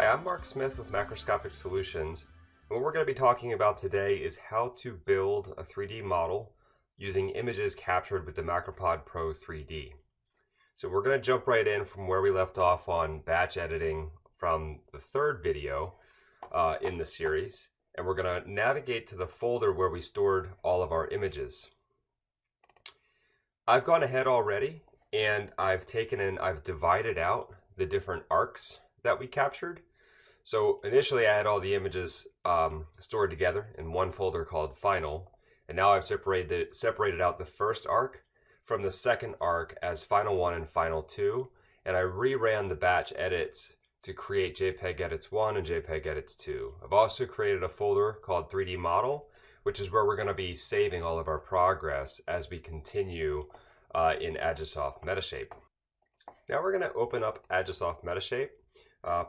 Hi, I'm Mark Smith with Macroscopic Solutions, and what we're going to be talking about today is how to build a 3D model using images captured with the Macropod Pro 3D. So we're going to jump right in from where we left off on batch editing from the third video in the series, and we're going to navigate to the folder where we stored all of our images. I've gone ahead already and I've divided out the different arcs that we captured. So initially I had all the images stored together in one folder called Final, and now I've separated out the first arc from the second arc as Final 1 and Final 2, and I reran the batch edits to create JPEG Edits 1 and JPEG Edits 2. I've also created a folder called 3D Model, which is where we're going to be saving all of our progress as we continue in Agisoft Metashape. Now we're going to open up Agisoft Metashape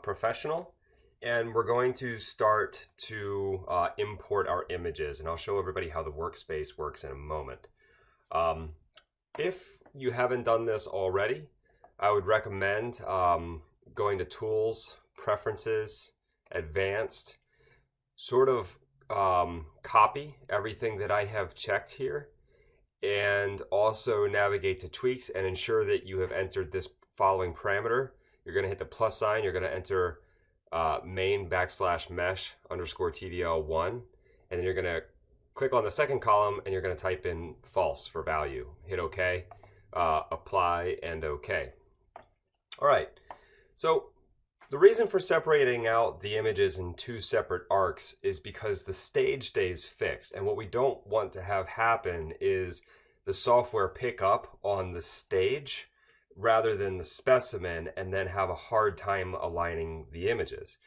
Professional, and we're going to start to import our images, and I'll show everybody how the workspace works in a moment. If you haven't done this already, I would recommend going to Tools, Preferences, Advanced, sort of copy everything that I have checked here, and also navigate to Tweaks and ensure that you have entered this following parameter. You're going to hit the plus sign, you're going to enter main_mesh_tvl1, and then you're going to click on the second column and you're going to type in false for value. Hit OK, apply, and OK. All right, so the reason for separating out the images in two separate arcs is because the stage stays fixed, and what we don't want to have happen is the software pick up on the stage rather than the specimen and then have a hard time aligning the images.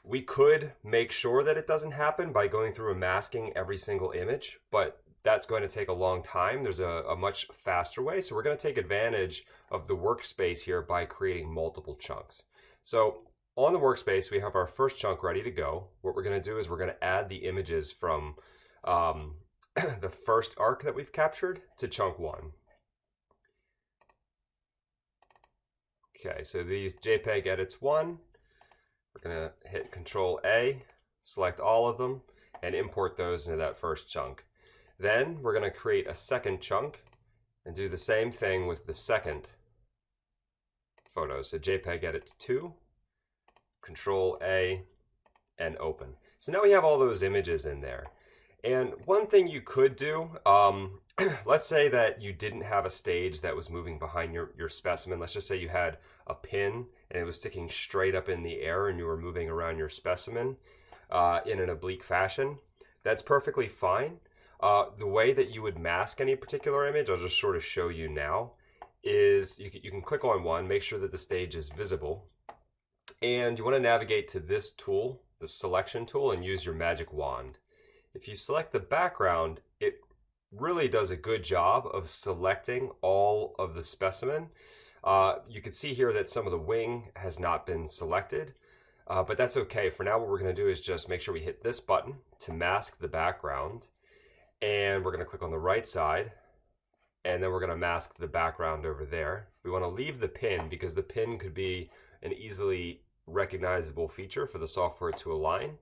We could make sure that it doesn't happen by going through and masking every single image, but that's going to take a long time. There's a much faster way, so we're going to take advantage of the workspace here by creating multiple chunks. So on the workspace, we have our first chunk ready to go. What we're going to do is we're going to add the images from the first arc that we've captured to chunk 1. Okay, so these JPEG Edits 1, we're going to hit Control A, select all of them, and import those into that first chunk. Then we're going to create a second chunk and do the same thing with the second photo. So JPEG Edits 2, Control A, and open. So now we have all those images in there. And one thing you could do, let's say that you didn't have a stage that was moving behind your specimen. Let's just say you had a pin and it was sticking straight up in the air and you were moving around your specimen in an oblique fashion. That's perfectly fine. The way that you would mask any particular image, I'll just sort of show you now, is you can click on one, make sure that the stage is visible, and you want to navigate to this tool, the selection tool, and use your magic wand. If you select the background, it really does a good job of selecting all of the specimen. You can see here that some of the wing has not been selected, but that's okay. For now, what we're going to do is just make sure we hit this button to mask the background, and we're going to click on the right side, and then we're going to mask the background over there. We want to leave the pin because the pin could be an easily recognizable feature for the software to align.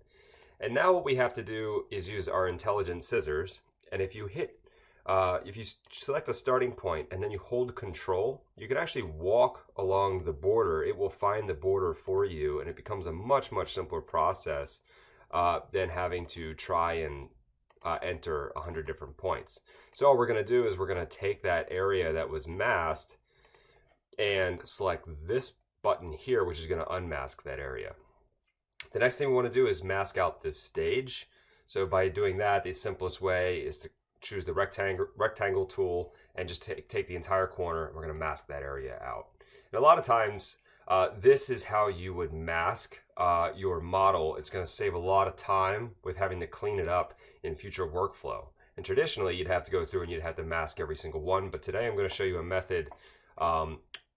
And now what we have to do is use our intelligent scissors, and if you select a starting point and then you hold Control, you can actually walk along the border. It will find the border for you, and it becomes a much simpler process than having to try and enter 100 different points. So all we're going to do is we're going to take that area that was masked and select this button here, which is going to unmask that area. The next thing we want to do is mask out this stage. So by doing that, the simplest way is to choose the rectangle tool and just take the entire corner. We're going to mask that area out. And a lot of times, this is how you would mask your model. It's going to save a lot of time with having to clean it up in future workflow. And traditionally, you'd have to go through and you'd have to mask every single one. But today, I'm going to show you a method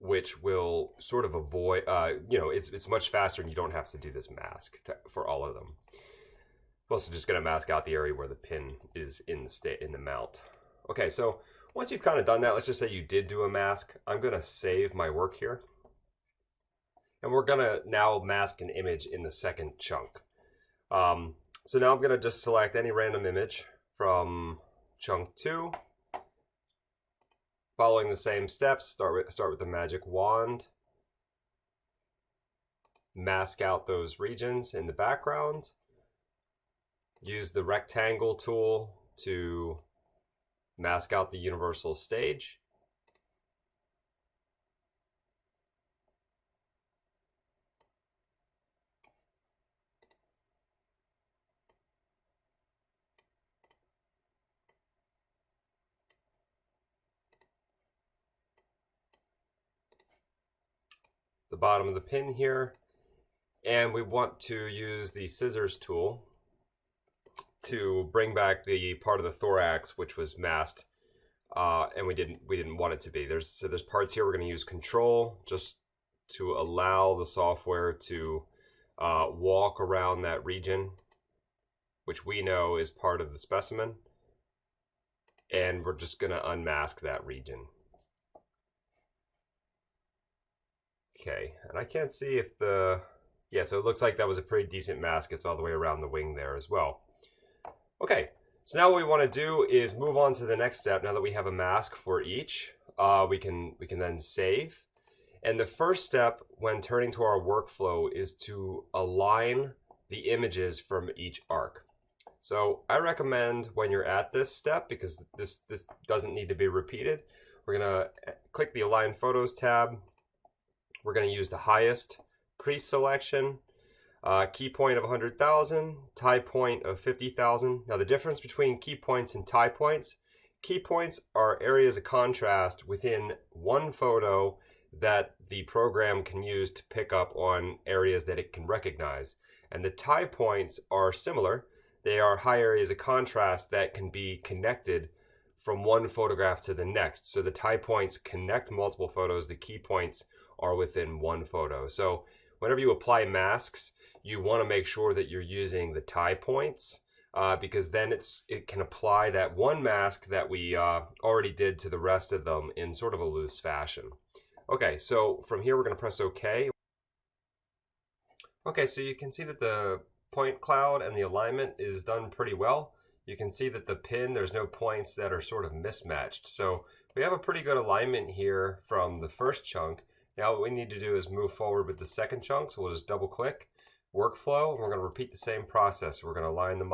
which will sort of avoid, it's much faster and you don't have to do this mask for all of them. I'm also just going to mask out the area where the pin is in the mount. Okay, so once you've kind of done that, let's just say you did do a mask. I'm going to save my work here. And we're gonna now mask an image in the second chunk. So now I'm gonna just select any random image from chunk 2. Following the same steps, start with the magic wand. Mask out those regions in the background. Use the rectangle tool to mask out the universal stage. The bottom of the pin here, and we want to use the scissors tool to bring back the part of the thorax which was masked, and we didn't want it to be. There's parts here we're going to use control just to allow the software to walk around that region, which we know is part of the specimen, and we're just going to unmask that region. Okay, and I can't see if yeah, so it looks like that was a pretty decent mask. It's all the way around the wing there as well. Okay, so now what we want to do is move on to the next step. Now that we have a mask for each, we can then save. And the first step when turning to our workflow is to align the images from each arc. So I recommend when you're at this step, because this doesn't need to be repeated, we're going to click the Align Photos tab. We're going to use the highest pre-selection, key point of 100,000, tie point of 50,000. Now the difference between key points and tie points, key points are areas of contrast within one photo that the program can use to pick up on areas that it can recognize. And the tie points are similar. They are high areas of contrast that can be connected from one photograph to the next. So the tie points connect multiple photos. The key points are within one photo. So whenever you apply masks, you want to make sure that you're using the tie points, because then it can apply that one mask that we already did to the rest of them in sort of a loose fashion. Okay, so from here we're going to press OK. Okay, so you can see that the point cloud and the alignment is done pretty well. You can see that the pin, there's no points that are sort of mismatched. So we have a pretty good alignment here from the first chunk. Now what we need to do is move forward with the second chunk. So we'll just double click workflow, and we're going to repeat the same process. We're going to align the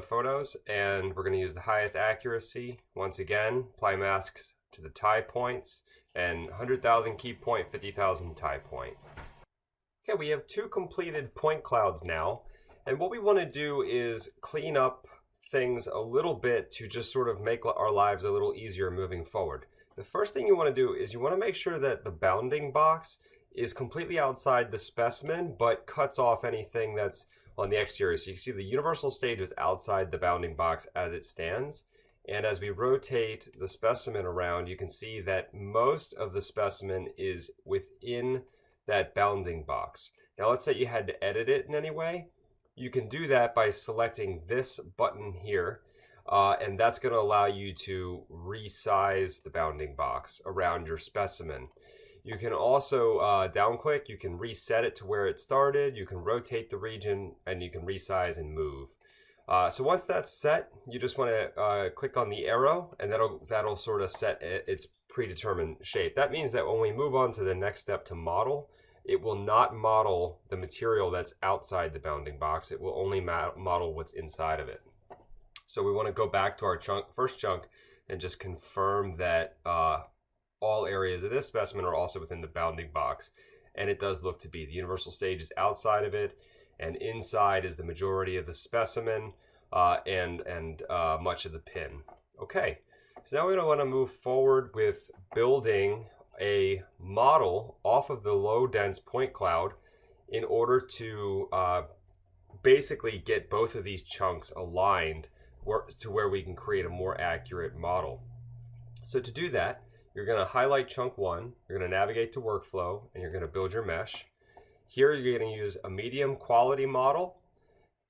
photos, and we're going to use the highest accuracy. Once again, apply masks to the tie points, and 100,000 key point, 50,000 tie point. Okay, we have 2 completed point clouds now, and what we want to do is clean up things a little bit to just sort of make our lives a little easier moving forward. The first thing you want to do is you want to make sure that the bounding box is completely outside the specimen, but cuts off anything that's on the exterior. So you can see the universal stage is outside the bounding box as it stands. And as we rotate the specimen around, you can see that most of the specimen is within that bounding box. Now let's say you had to edit it in any way. You can do that by selecting this button here. And that's going to allow you to resize the bounding box around your specimen. You can also down click, you can reset it to where it started, you can rotate the region, and you can resize and move. So once that's set, you just want to click on the arrow, and that'll sort of set its predetermined shape. That means that when we move on to the next step to model, it will not model the material that's outside the bounding box. It will only model what's inside of it. So we want to go back to our first chunk and just confirm that all areas of this specimen are also within the bounding box. And it does look to be. The universal stage is outside of it, and inside is the majority of the specimen and much of the pin. Okay, so now we want to move forward with building a model off of the low dense point cloud in order to basically get both of these chunks aligned to where we can create a more accurate model. So to do that, you're going to highlight chunk 1, you're going to navigate to workflow, and you're going to build your mesh. Here you're going to use a medium quality model.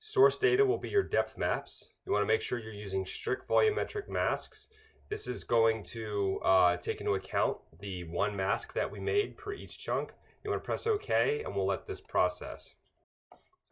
Source data will be your depth maps. You want to make sure you're using strict volumetric masks. This is going to take into account the one mask that we made per each chunk. You want to press OK, and we'll let this process.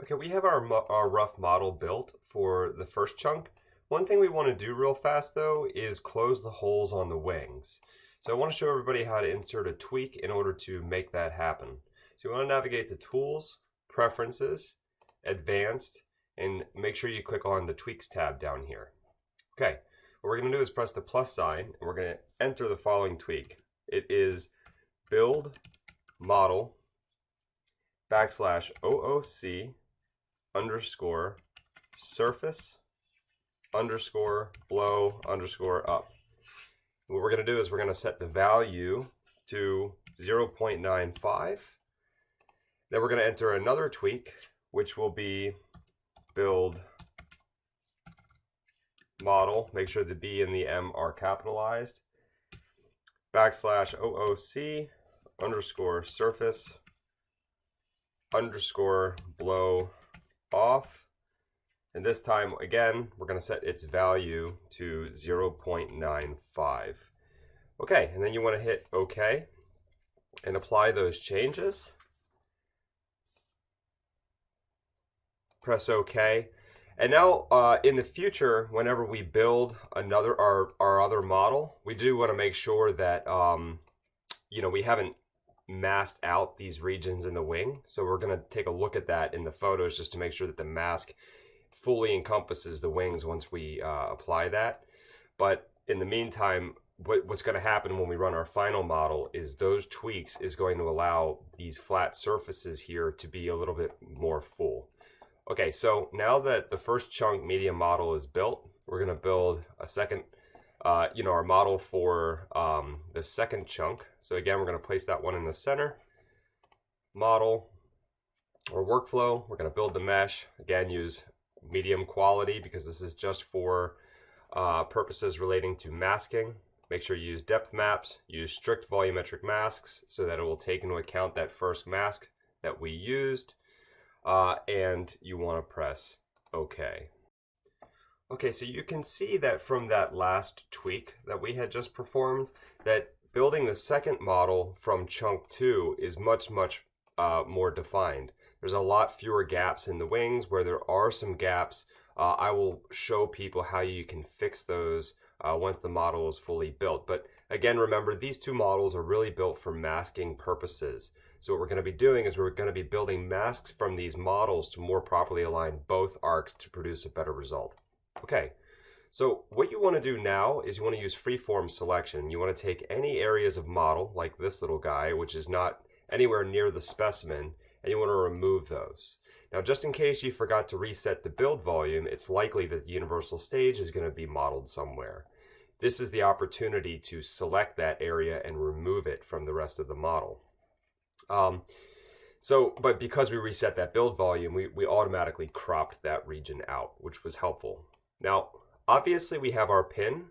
Okay, we have our rough model built for the first chunk. One thing we want to do real fast though is close the holes on the wings. So I want to show everybody how to insert a tweak in order to make that happen. So you want to navigate to Tools, Preferences, Advanced, and make sure you click on the Tweaks tab down here. Okay, what we're going to do is press the plus sign, and we're going to enter the following tweak. It is build model /OOC underscore surface underscore blow underscore up. What we're going to do is we're going to set the value to 0.95. Then we're going to enter another tweak, which will be build model. Make sure the B and the M are capitalized. /OOC underscore surface underscore blow off. And this time, again, we're going to set its value to 0.95. Okay, and then you want to hit OK and apply those changes. Press OK. And now, in the future, whenever we build our other model, we do want to make sure that we haven't masked out these regions in the wing. So we're going to take a look at that in the photos just to make sure that the mask fully encompasses the wings once we apply that. But in the meantime, what's going to happen when we run our final model is those tweaks is going to allow these flat surfaces here to be a little bit more full. Okay, so now that the first chunk medium model is built, we're going to build a second, our model for the second chunk. So again, we're going to place that one in the center. Model or workflow, we're going to build the mesh. Again, use medium quality because this is just for purposes relating to masking. Make sure you use depth maps, use strict volumetric masks so that it will take into account that first mask that we used, and you want to press OK. Okay, so you can see that from that last tweak that we had just performed, that building the second model from chunk 2 is much more defined. There's a lot fewer gaps in the wings. Where there are some gaps, I will show people how you can fix those once the model is fully built. But again, remember, these two models are really built for masking purposes. So what we're going to be doing is we're going to be building masks from these models to more properly align both arcs to produce a better result. Okay, so what you want to do now is you want to use freeform selection. You want to take any areas of model, like this little guy, which is not anywhere near the specimen, and you want to remove those. Now, just in case you forgot to reset the build volume, it's likely that the universal stage is going to be modeled somewhere. This is the opportunity to select that area and remove it from the rest of the model. But because we reset that build volume, we automatically cropped that region out, which was helpful. Now, obviously we have our pin.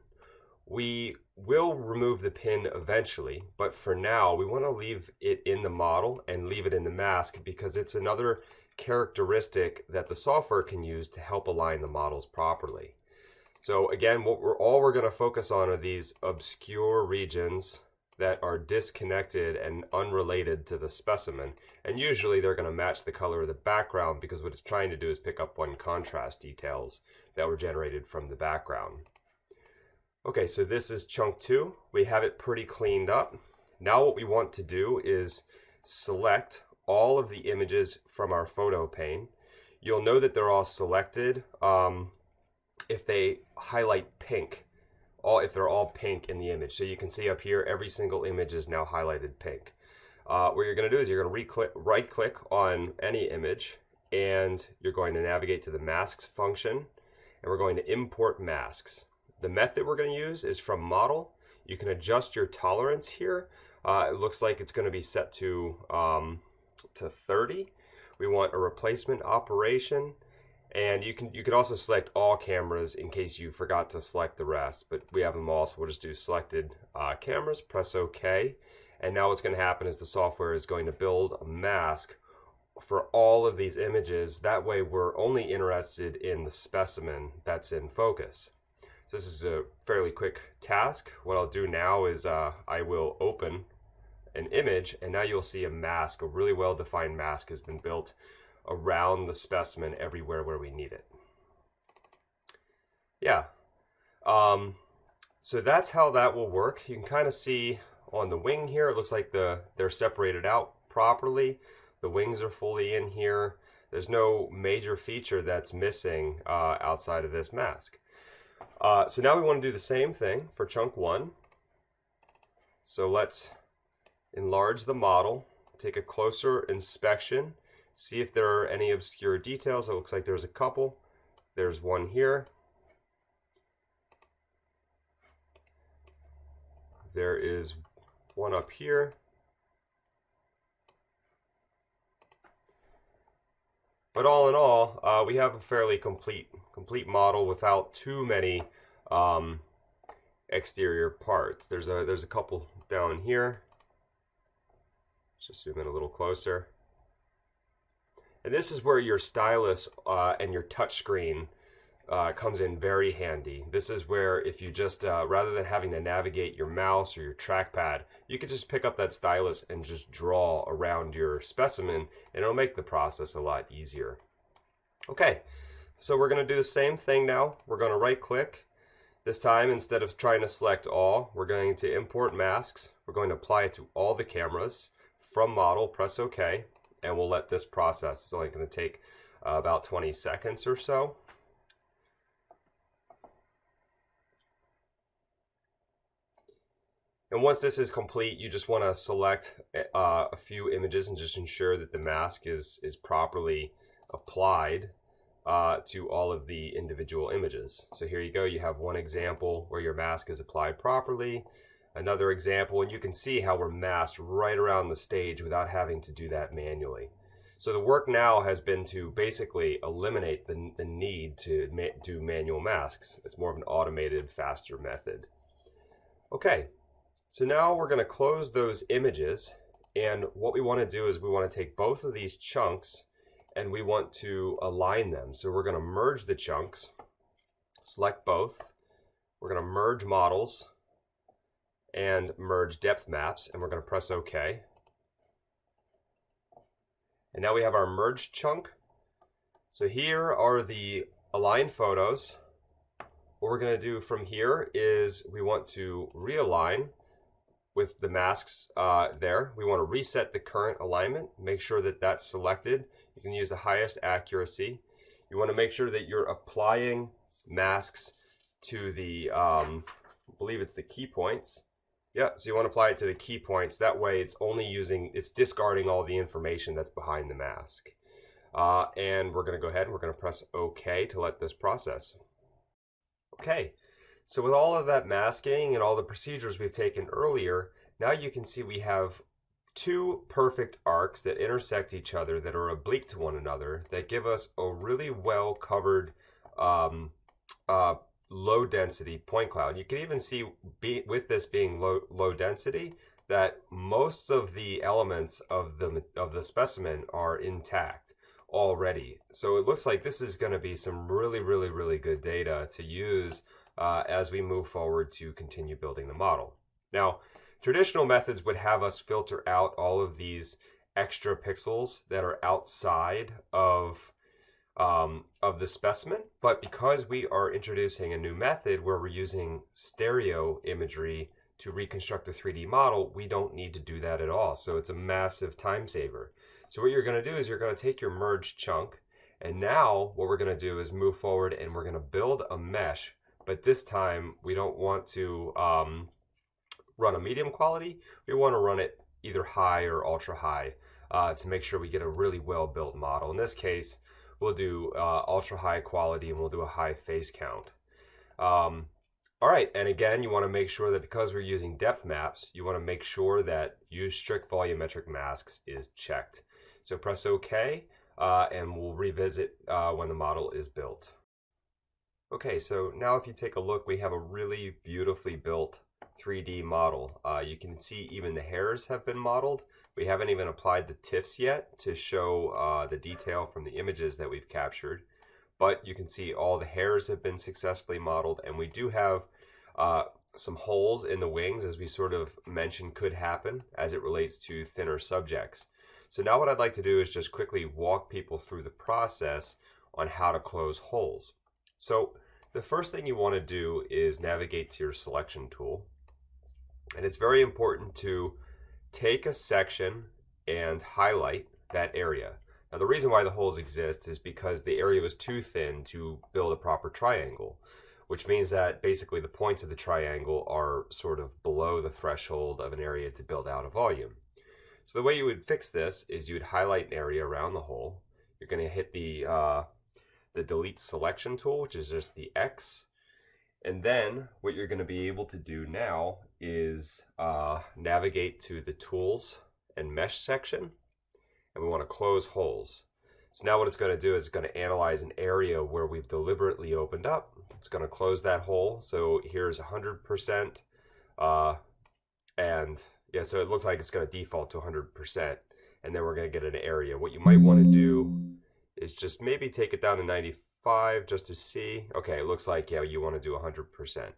We will remove the pin eventually, but for now we want to leave it in the model and leave it in the mask because it's another characteristic that the software can use to help align the models properly. So again, all we're going to focus on are these obscure regions that are disconnected and unrelated to the specimen, and usually they're going to match the color of the background because what it's trying to do is pick up on contrast details that were generated from the background. Okay, so this is chunk 2. We have it pretty cleaned up. Now what we want to do is select all of the images from our photo pane. You'll know that they're all selected if they highlight pink, if they're all pink in the image. So you can see up here, every single image is now highlighted pink. What you're going to do is you're going to right click on any image, and you're going to navigate to the masks function, and we're going to import masks. The method we're going to use is from model. You can adjust your tolerance here. It looks like it's going to be set to 30. We want a replacement operation, and you could also select all cameras in case you forgot to select the rest, but we have them all, so we'll just do selected cameras, press OK, and now what's going to happen is the software is going to build a mask for all of these images. That way we're only interested in the specimen that's in focus. So this is a fairly quick task. What I'll do now is I will open an image, and now you'll see a mask, a really well-defined mask has been built around the specimen everywhere where we need it. Yeah, so that's how that will work. You can kind of see on the wing here, it looks like they're separated out properly. The wings are fully in here. There's no major feature that's missing outside of this mask. So now we want to do the same thing for chunk 1. So let's enlarge the model, take a closer inspection, see if there are any obscure details. It looks like there's a couple. There's one here. There is one up here. But all in all, we have a fairly complete model without too many exterior parts. There's a couple down here. Let's just zoom in a little closer. And this is where your stylus and your touch screen comes in very handy. This is where if you just, rather than having to navigate your mouse or your trackpad, you could just pick up that stylus and just draw around your specimen, and it'll make the process a lot easier. Okay, so we're going to do the same thing now. We're going to right click. This time, instead of trying to select all, we're going to import masks. We're going to apply it to all the cameras. From model, press OK, and we'll let this process. It's only going to take about 20 seconds or so. And once this is complete, you just want to select a few images and just ensure that the mask is properly applied to all of the individual images. So here you go, you have one example where your mask is applied properly, another example, and you can see how we're masked right around the stage without having to do that manually. So the work now has been to basically eliminate the need to do manual masks. It's more of an automated, faster method. Okay. So now we're going to close those images, and what we want to do is we want to take both of these chunks and we want to align them. So we're going to merge the chunks, select both, we're going to merge models and merge depth maps, and we're going to press OK. And now we have our merged chunk. So here are the aligned photos. What we're going to do from here is we want to realign with the masks there. We want to reset the current alignment, make sure that that's selected. You can use the highest accuracy. You want to make sure that you're applying masks to the, I believe it's the key points. Yeah, so you want to apply it to the key points. That way it's discarding all the information that's behind the mask. And we're going to go ahead and we're going to press OK to let this process. Okay. So with all of that masking and all the procedures we've taken earlier, now you can see we have two perfect arcs that intersect each other, that are oblique to one another, that give us a really well covered low density point cloud. You can even see, with this being low density, that most of the elements of the specimen are intact already. So it looks like this is going to be some really good data to use as we move forward to continue building the model. Now, traditional methods would have us filter out all of these extra pixels that are outside of the specimen, but because we are introducing a new method where we're using stereo imagery to reconstruct a 3D model, we don't need to do that at all. So it's a massive time saver. So what you're going to do is you're going to take your merged chunk, and now what we're going to do is move forward and we're going to build a mesh. But this time, we don't want to run a medium quality. We want to run it either high or ultra high to make sure we get a really well-built model. In this case, we'll do ultra high quality and we'll do a high face count. All right, and again, you want to make sure that because we're using depth maps, you want to make sure that use strict volumetric masks is checked. So press OK, and we'll revisit when the model is built. Okay, so now if you take a look, we have a really beautifully built 3D model. You can see even the hairs have been modeled. We haven't even applied the TIFs yet to show the detail from the images that we've captured. but you can see all the hairs have been successfully modeled, and we do have some holes in the wings, as we sort of mentioned could happen as it relates to thinner subjects. So now what I'd like to do is just quickly walk people through the process on how to close holes. So the first thing you want to do is navigate to your selection tool. And it's very important to take a section and highlight that area. Now the reason why the holes exist is because the area was too thin to build a proper triangle, which means that basically the points of the triangle are sort of below the threshold of an area to build out a volume. So the way you would fix this is you would highlight an area around the hole. You're going to hit the delete selection tool, which is just the X. And then what you're going to be able to do now is navigate to the tools and mesh section, and we want to close holes. So now what it's going to do is it's going to analyze an area where we've deliberately opened up. It's going to close that hole. So here's 100%, and yeah, so it looks like it's going to default to 100%, and then we're going to get an area. What you might want to do is just maybe take it down to 95 just to see. Okay, it looks like, yeah, you want to do 100%.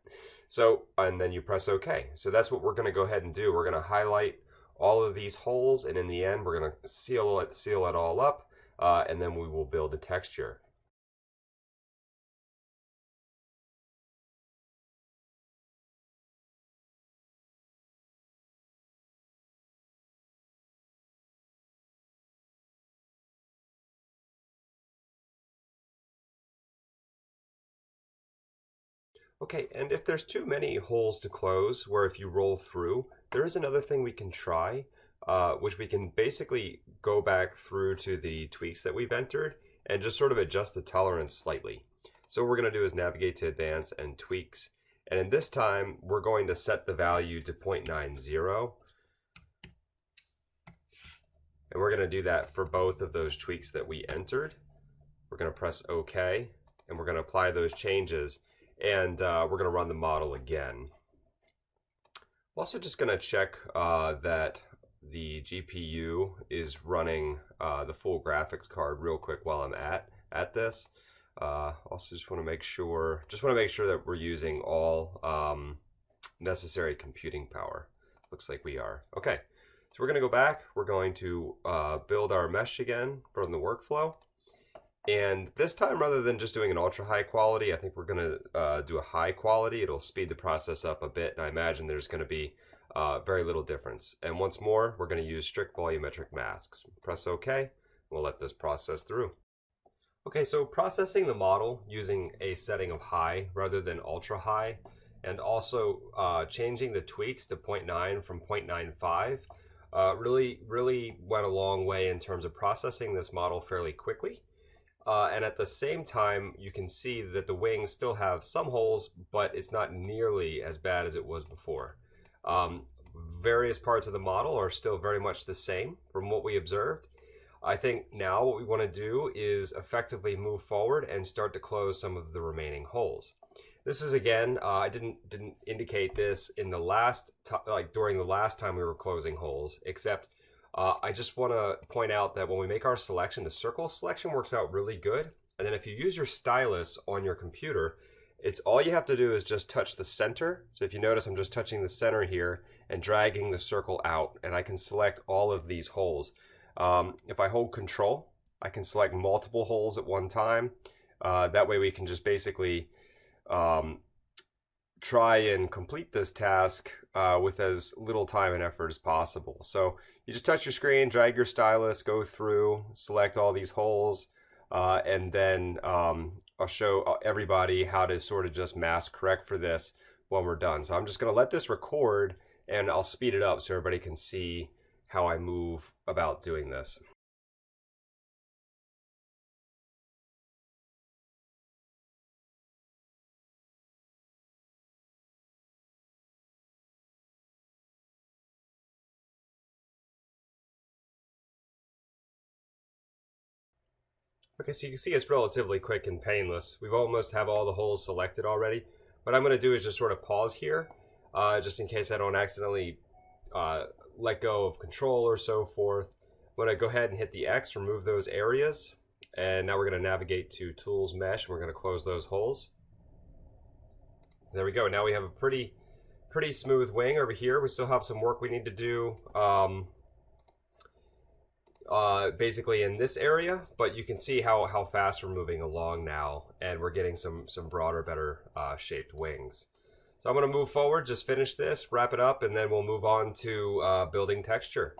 So, and then you press OK. So that's what we're going to go ahead and do. We're going to highlight all of these holes, and in the end, we're going to seal it all up, and then we will build a texture. Okay, and if there's too many holes to close, where if you roll through, there is another thing we can try, which we can basically go back through to the tweaks that we've entered and just sort of adjust the tolerance slightly. So what we're going to do is navigate to Advanced and Tweaks, and in this time, we're going to set the value to 0.90. And we're going to do that for both of those tweaks that we entered. We're going to press OK, and we're going to apply those changes. And we're going to run the model again. I'm also just going to check that the GPU is running the full graphics card real quick while I'm at this. Also just want to make sure that we're using all necessary computing power. Looks like we are. Okay, so we're going to go back. We're going to build our mesh again from the workflow. And this time, rather than just doing an ultra high quality, I think we're going to do a high quality. It'll speed the process up a bit, and I imagine there's going to be very little difference. And once more, we're going to use strict volumetric masks. Press OK. We'll let this process through. Okay, so processing the model using a setting of high rather than ultra high, and also changing the tweaks to 0.9 from 0.95 really went a long way in terms of processing this model fairly quickly. And at the same time, you can see that the wings still have some holes, but it's not nearly as bad as it was before. Various parts of the model are still very much the same from what we observed. I think now what we want to do is effectively move forward and start to close some of the remaining holes. This is, again, I didn't indicate this in the last, during the last time we were closing holes, except I just want to point out that when we make our selection, the circle selection works out really good. And then if you use your stylus on your computer, it's all you have to do is just touch the center. So if you notice, I'm just touching the center here and dragging the circle out, and I can select all of these holes. If I hold Control, I can select multiple holes at one time. That way we can just basically try and complete this task with as little time and effort as possible. So you just touch your screen, drag your stylus, go through, select all these holes, and then I'll show everybody how to sort of just mask correct for this when we're done. So I'm just going to let this record, and I'll speed it up so everybody can see how I move about doing this. Okay, so you can see it's relatively quick and painless. We've almost have all the holes selected already. What I'm going to do is just sort of pause here, just in case I don't accidentally let go of Control or so forth. I'm going to go ahead and hit the X, remove those areas, And now we're going to navigate to Tools, Mesh, and we're going to close those holes. There we go. Now we have a pretty smooth wing over here. We still have some work we need to do basically in this area, but you can see how fast we're moving along now, and we're getting some broader, better shaped wings. So I'm going to move forward, just finish this, wrap it up, and then we'll move on to building texture.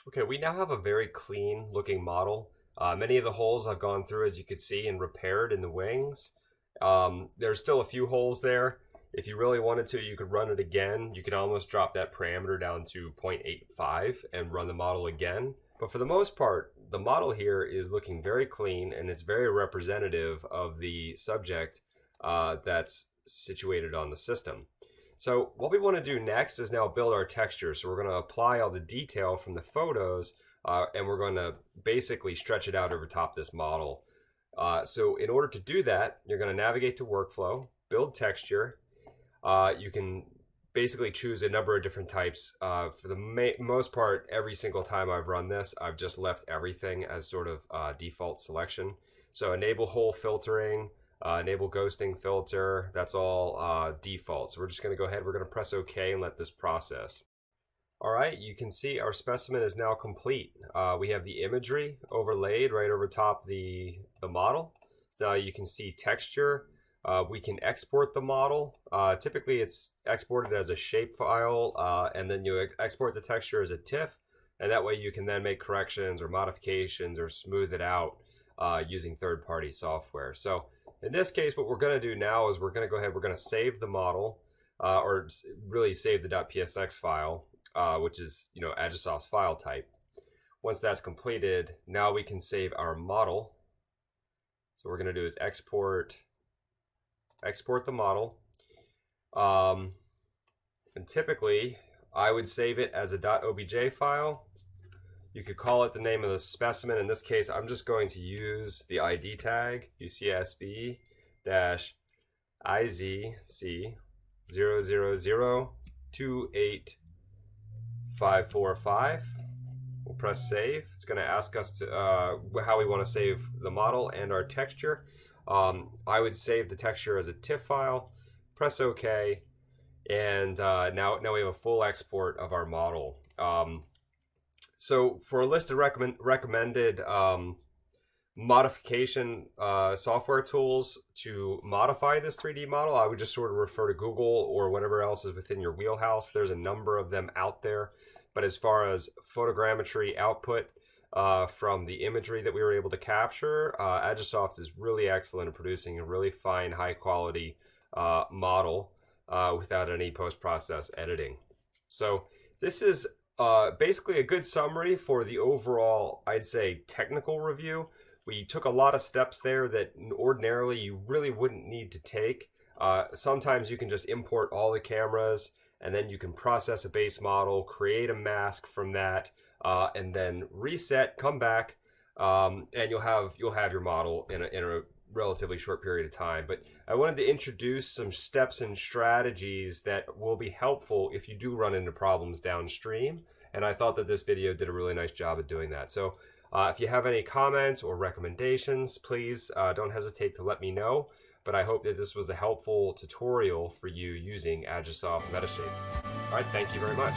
Okay, we now have a very clean looking model. Many of the holes I've gone through, as you can see, and repaired in the wings. There's still a few holes there. If you really wanted to, you could run it again. You could almost drop that parameter down to 0.85 and run the model again. But for the most part, the model here is looking very clean, and it's very representative of the subject that's situated on the system. So what we want to do next is now build our texture. So we're going to apply all the detail from the photos, and we're going to basically stretch it out over top this model. So in order to do that, you're going to navigate to Workflow, Build Texture. You can basically choose a number of different types. For the most part, every single time I've run this, I've just left everything as sort of default selection. So enable hole filtering, enable ghosting filter, that's all default. So we're just going to go ahead, we're going to press OK and let this process. All right, you can see our specimen is now complete. We have the imagery overlaid right over top the model. So now you can see texture. We can export the model. Typically it's exported as a shape file, and then you export the texture as a TIFF, and that way you can then make corrections or modifications or smooth it out using third-party software. So in this case, what we're going to do now is we're going to go ahead, we're going to save the model, or really save the .psx file, which is, you know, Agisoft's file type. Once that's completed, now we can save our model. So what we're going to do is export the model, and typically I would save it as a .obj file. You could call it the name of the specimen. In this case, I'm just going to use the ID tag UCSB-IZ000285545. We'll press save. It's going to ask us to how we want to save the model and our texture. I would save the texture as a TIFF file, press OK, and now we have a full export of our model. So for a list of recommended modification software tools to modify this 3D model, I would just sort of refer to Google or whatever else is within your wheelhouse. There's a number of them out there. But as far as photogrammetry output from the imagery that we were able to capture, Agisoft is really excellent at producing a really fine, high-quality model without any post-process editing. So this is basically a good summary for the overall, I'd say, technical review. We took a lot of steps there that ordinarily you really wouldn't need to take. Sometimes you can just import all the cameras, and then you can process a base model, create a mask from that, and then reset, come back, and you'll have your model in a relatively short period of time. But I wanted to introduce some steps and strategies that will be helpful if you do run into problems downstream, and I thought that this video did a really nice job of doing that. So if you have any comments or recommendations, please don't hesitate to let me know. But I hope that this was a helpful tutorial for you using Agisoft Metashape. All right, thank you very much.